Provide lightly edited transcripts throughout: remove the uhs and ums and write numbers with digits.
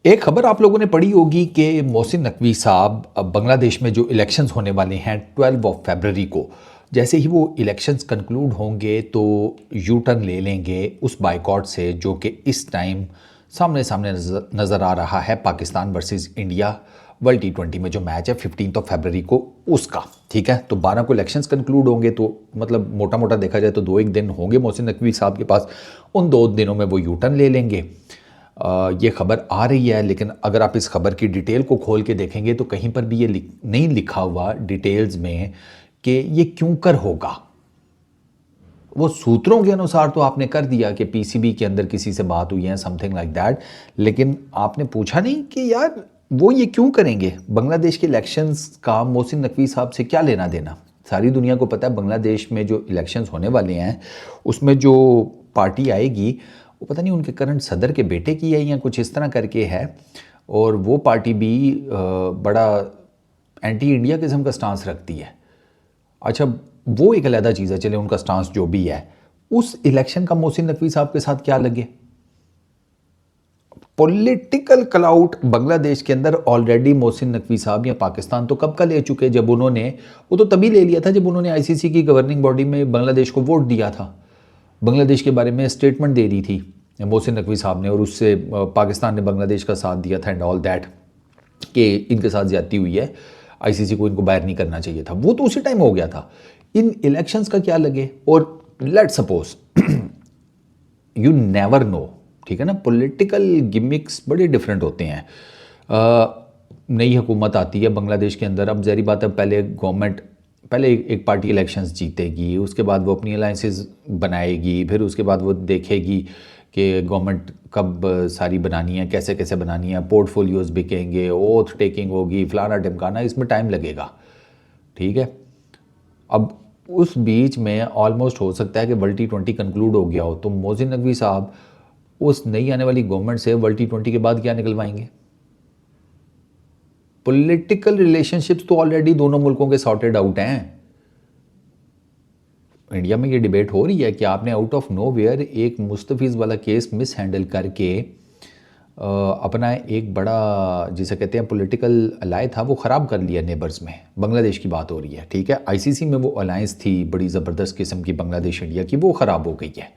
एक खबर आप लोगों ने पढ़ी होगी कि मोहसिन नकवी साहब अब बांग्लादेश में जो इलेक्शंस होने वाले हैं 12 फरवरी को, जैसे ही वो इलेक्शंस कंक्लूड होंगे तो यू टर्न ले लेंगे उस बाइकॉट से जो कि इस टाइम सामने सामने नज़र आ रहा है, Pakistan versus India world T20 में जो मैच है 15 फरवरी को उसका। ठीक है, तो 12 को इलेक्शंस कंक्लूड होंगे, तो मतलब मोटा मोटा देखा जाए तो 2 एक दिन होंगे मोहसिन नकवी साहब के पास। उन 2 दिनों में वो यू टर्न ले लेंगे। ये खबर आ रही है, लेकिन अगर आप इस खबर की डिटेल को खोल के देखेंगे तो कहीं पर भी ये नहीं लिखा हुआ डिटेल्स में कि ये क्यों कर होगा। वो सूत्रों के अनुसार तो आपने कर दिया कि पीसीबी के अंदर किसी से बात हुई है, समथिंग लाइक दैट, लेकिन आपने पूछा नहीं कि यार वो ये क्यों करेंगे। बांग्लादेश के इलेक्शंस का मोहसिन नकवी साहब से क्या लेना देना। सारी दुनिया को पता है बांग्लादेश में जो इलेक्शंस होने वाले हैं उसमें जो पार्टी आएगी वो पता नहीं उनके करंट सदर के बेटे की है या कुछ इस तरह करके है, और वो पार्टी भी बड़ा एंटी इंडिया किस्म का स्टांस रखती है। अच्छा, वो एक अलहदा चीज़ है, चले उनका स्टांस जो भी है। उस इलेक्शन का मोहसिन नकवी साहब के साथ क्या लगे। पॉलिटिकल क्लाउट बांग्लादेश के अंदर ऑलरेडी मोहसिन नकवी साहब या पाकिस्तान तो कब का ले चुके, जब उन्होंने, वो तो तभी ले लिया था जब उन्होंने आईसीसी की गवर्निंग बॉडी में बांग्लादेश को वोट दिया था, बांग्लादेश के बारे में स्टेटमेंट दे दी थी मोहसिन नकवी साहब ने, और उससे पाकिस्तान ने बांग्लादेश का साथ दिया था एंड ऑल दैट, कि इनके साथ ज्यादती हुई है, आईसीसी को इनको बाहर नहीं करना चाहिए था। वो तो उसी टाइम हो गया था। इन इलेक्शंस का क्या लगे। और let suppose you never know, ठीक है ना, पॉलिटिकल गिमिक्स बड़े डिफरेंट होते हैं। नई हुकूमत आती है बांग्लादेश के अंदर, अब जहरी बात है, पहले गवर्नमेंट, पहले एक पार्टी इलेक्शंस जीतेगी, उसके बाद वो अपनी अलाइंसेस बनाएगी, फिर उसके बाद वो देखेगी कि गवर्नमेंट कब सारी बनानी है, कैसे कैसे बनानी है, पोर्टफोलियोज बिकेंगे, ओथ टेकिंग होगी, फलाना टिमकाना, इसमें टाइम लगेगा। ठीक है, अब उस बीच में ऑलमोस्ट हो सकता है कि वर्ल्ड T20 कंक्लूड हो गया हो, तो मोहसिन नकवी साहब उस नई आने वाली गवर्नमेंट से वर्ल्ड T20 के बाद क्या निकलवाएंगे। पॉलिटिकल रिलेशनशिप्स तो ऑलरेडी दोनों मुल्कों के सॉर्टेड आउट हैं। इंडिया में ये डिबेट हो रही है कि आपने आउट ऑफ नोवेयर एक मुस्तफिज़ वाला केस मिस हैंडल करके अपना एक बड़ा, जिसे कहते हैं पॉलिटिकल अलाय था, वो ख़राब कर लिया नेबर्स में। बांग्लादेश की बात हो रही है, ठीक है, आईसीसी में वो अलायंस थी बड़ी ज़बरदस्त किस्म की बांग्लादेश इंडिया की, वो ख़राब हो गई है।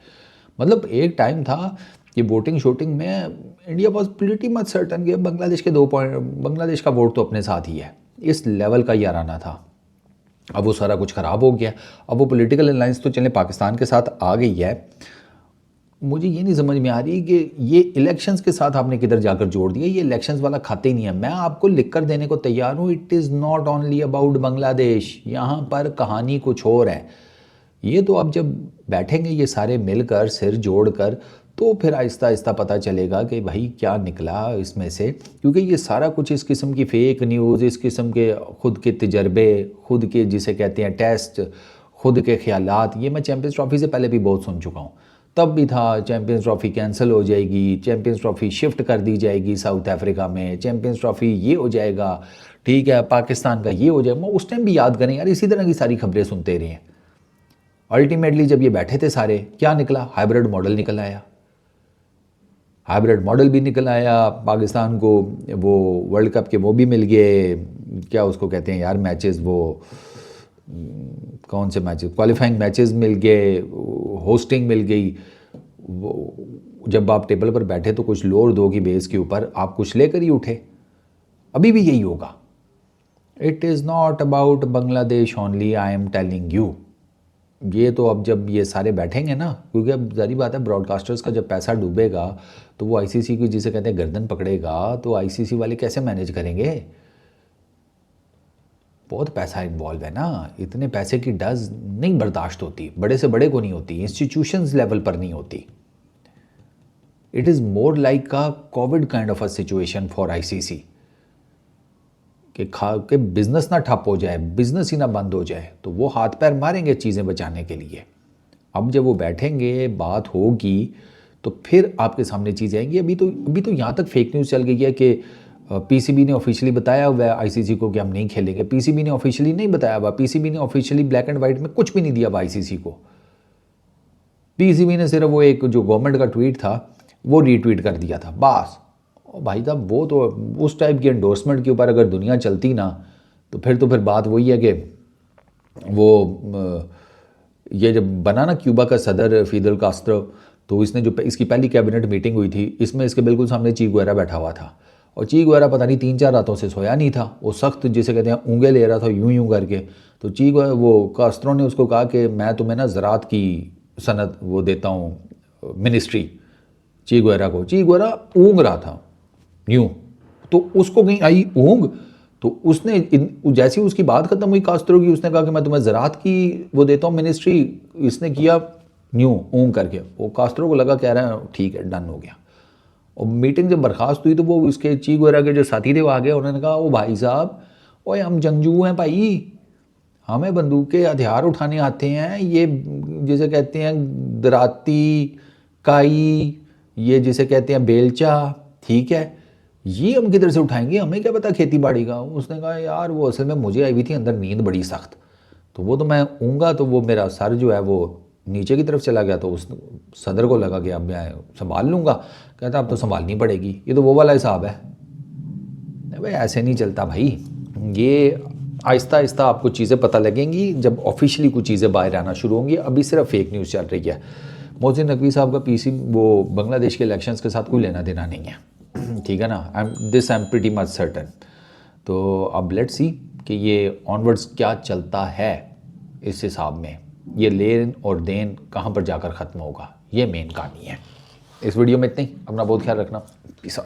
मतलब एक टाइम था कि वोटिंग शोटिंग में India was pretty much certain कि बांग्लादेश के 2 पॉइंट, बांग्लादेश का वोट तो अपने साथ ही है, इस लेवल का याराना था। अब वो सारा कुछ ख़राब हो गया। अब वो पॉलिटिकल अलायंस तो चले पाकिस्तान के साथ आ गई है। मुझे ये नहीं समझ में आ रही कि ये इलेक्शंस के साथ आपने किधर जाकर जोड़ दिया। ये इलेक्शंस वाला खाते ही नहीं है। मैं आपको लिख कर देने को तैयार हूँ, it is not only about Bangladesh, यहाँ पर कहानी कुछ और है। ये तो अब जब बैठेंगे ये सारे मिलकर सिर जोड़कर, तो फिर आहिस्ता आहिस्ता पता चलेगा कि भाई क्या निकला इसमें से। क्योंकि ये सारा कुछ इस किस्म की फेक न्यूज़, इस किस्म के खुद के तजर्बे, खुद के जिसे कहते हैं टेस्ट, खुद के ख्यालात, ये मैं चैम्पियंस ट्रॉफी से पहले भी बहुत सुन चुका हूँ। तब भी था चैम्पियंस ट्रॉफी कैंसिल हो जाएगी, चैम्पियंस ट्रॉफी शिफ्ट कर दी जाएगी साउथ अफ्रीका में, चैम्पियंस ट्रॉफी ये हो जाएगा, ठीक है, पाकिस्तान का ये हो जाएगा। उस टाइम भी याद करें यार, इसी तरह की सारी खबरें सुनते रहे हैं। अल्टीमेटली जब ये बैठे थे सारे, क्या निकला, हाइब्रिड मॉडल निकल आया। हाइब्रिड मॉडल भी निकल आया, पाकिस्तान को वो वर्ल्ड कप के वो भी मिल गए, क्या उसको कहते हैं यार मैचेस, वो कौन से मैचेस, क्वालिफाइंग मैचेस मिल गए, होस्टिंग मिल गई। वो जब आप टेबल पर बैठे तो कुछ लोअर दो की बेस के ऊपर आप कुछ लेकर ही उठे। अभी भी यही होगा। It is not about Bangladesh only, I am telling you. ये तो अब जब ये सारे बैठेंगे ना, क्योंकि अब जारी बात है ब्रॉडकास्टर्स का जब पैसा डूबेगा तो वो आईसीसी की जिसे कहते हैं गर्दन पकड़ेगा, तो आईसीसी वाले कैसे मैनेज करेंगे। बहुत पैसा इन्वॉल्व है ना, इतने पैसे की डज नहीं बर्दाश्त होती, बड़े से बड़े को नहीं होती, इंस्टीट्यूशंस लेवल पर नहीं होती। It is more like a Covid kind of a situation for ICC, कि खा के बिजनेस ना ठप हो जाए, बिजनेस ही ना बंद हो जाए, तो वो हाथ पैर मारेंगे चीज़ें बचाने के लिए। अब जब वो बैठेंगे, बात होगी, तो फिर आपके सामने चीज़ें आएंगी। अभी तो यहाँ तक फेक न्यूज़ चल गई है कि पीसीबी ने ऑफिशियली बताया हुआ है आईसीसी को कि हम नहीं खेलेंगे। पीसीबी ने ऑफिशियली नहीं बताया हुआ, पीसीबी ने ऑफिशियली ब्लैक एंड वाइट में कुछ भी नहीं दिया हुआ आईसीसी को। पीसीबी ने सिर्फ वो एक जो गवर्नमेंट का ट्वीट था वो रीट्वीट कर दिया था बस। और भाई साहब वो तो उस टाइप की एंडोर्समेंट के ऊपर अगर दुनिया चलती ना तो फिर बात वही है कि वो ये जब बना ना क्यूबा का सदर फिदल कास्ट्रो, तो इसने जो इसकी पहली कैबिनेट मीटिंग हुई थी, इसमें इसके बिल्कुल सामने ची गुएरा बैठा हुआ था। और ची गुएरा पता नहीं 3-4 रातों से सोया नहीं था, वो सख्त जिसे कहते हैं ऊँगे ले रहा था यूं यूं करके। तो वो कास्ट्रो ने उसको कहा कि मैं तुम्हें ना ज़रात की सनत वो देता हूँ मिनिस्ट्री, ची गुएरा को। ची गुएरा ऊँग रहा था यूं, तो उसको कहीं आई ऊँग, तो उसने जैसे ही उसकी बात खत्म हुई कास्ट्रो की, उसने कहा कि मैं तुम्हें ज़रात की वो देता हूँ मिनिस्ट्री, इसने किया यूं ऊँग करके। वो कास्ट्रो को लगा, कह रहा है ठीक है डन हो गया। और मीटिंग जब बर्खास्त हुई तो वो उसके ची गुएरा के जो साथी थे वो आ गए, उन्होंने कहा ओ भाई साहब, ओए हम जंगजू हैं भाई, हमें बंदूक के हथियार उठाने आते हैं, ये जिसे कहते हैं दराती काई, ये जिसे कहते हैं बेलचा, ठीक है, ये हम किधर से उठाएंगे, हमें क्या पता खेती बाड़ी का। उसने कहा यार वो असल में मुझे आई हुई थी अंदर नींद बड़ी सख्त, तो वो तो मैं ऊँगा तो वो मेरा सर जो है वो नीचे की तरफ चला गया, तो उस सदर को लगा कि अब मैं संभाल लूँगा। कहता अब तो संभालनी पड़ेगी, ये तो वो वाला हिसाब है। भाई ऐसे नहीं चलता भाई, ये आहिस्ता आहिस्ता आपको चीज़ें पता लगेंगी जब ऑफिशियली कुछ चीज़ें बाहर आना शुरू होंगी। अभी सिर्फ फेक न्यूज़ चल रही है। मोहसिन नकवी साहब का पीसी वो बांग्लादेश के इलेक्शंस के साथ कोई लेना देना नहीं है, ठीक है ना, I am pretty much certain. तो अब लेट्स सी कि ये ऑनवर्ड्स क्या चलता है इस हिसाब में, ये लेन और देन कहाँ पर जाकर ख़त्म होगा, ये मेन कहानी है। इस वीडियो में इतना ही, अपना बहुत ख्याल रखना, पीस आउट।